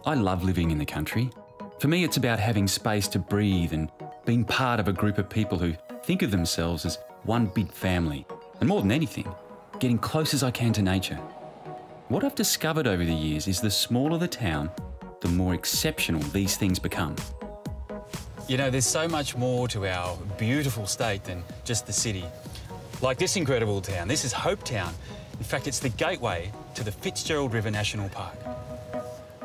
I love living in the country. For me, it's about having space to breathe and being part of a group of people who think of themselves as one big family. And more than anything, getting close as I can to nature. What I've discovered over the years is the smaller the town, the more exceptional these things become. You know, there's so much more to our beautiful state than just the city. Like this incredible town. This is Hope Town. In fact, it's the gateway to the Fitzgerald National Park.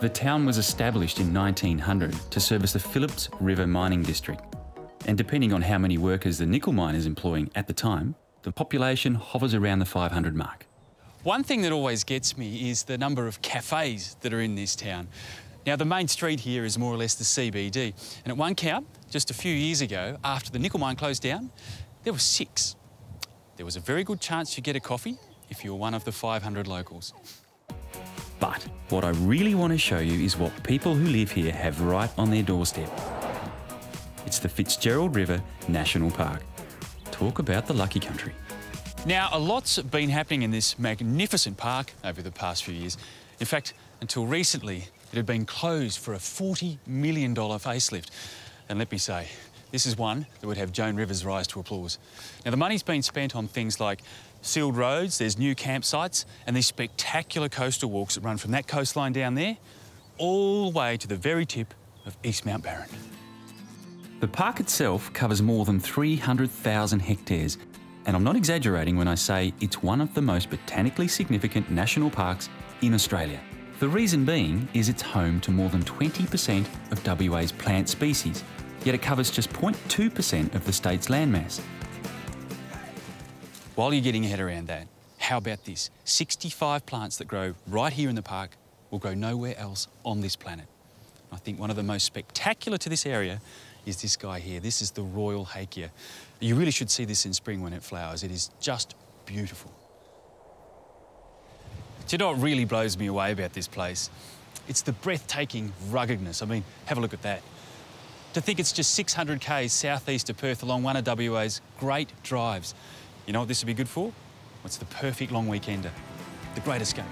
The town was established in 1900 to service the Phillips River mining district. And depending on how many workers the nickel mine is employing at the time, the population hovers around the 500 mark. One thing that always gets me is the number of cafes that are in this town. Now, the main street here is more or less the CBD, and at one count, just a few years ago, after the nickel mine closed down, there were 6. There was a very good chance you'd get a coffee if you were one of the 500 locals. But what I really want to show you is what people who live here have right on their doorstep. It's the Fitzgerald River National Park. Talk about the lucky country. Now, a lot's been happening in this magnificent park over the past few years. In fact, until recently, it had been closed for a $40 million facelift. And let me say, this is one that would have Joan Rivers rise to applause. Now, the money's been spent on things like sealed roads, there's new campsites, and these spectacular coastal walks that run from that coastline down there all the way to the very tip of East Mount Barron. The park itself covers more than 300,000 hectares, and I'm not exaggerating when I say it's one of the most botanically significant national parks in Australia. The reason being is it's home to more than 20% of WA's plant species, yet it covers just 0.2% of the state's landmass. While you're getting your head around that, how about this? 65 plants that grow right here in the park will grow nowhere else on this planet. I think one of the most spectacular to this area is this guy here. This is the Royal Hakea. You really should see this in spring when it flowers. It is just beautiful. Do you know what really blows me away about this place? It's the breathtaking ruggedness. I mean, have a look at that. To think it's just 600 k's southeast of Perth along one of WA's great drives. You know what this would be good for? It's the perfect long weekender. The Great Escape.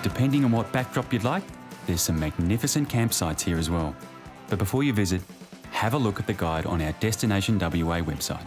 Depending on what backdrop you'd like, there's some magnificent campsites here as well. But before you visit, have a look at the guide on our Destination WA website.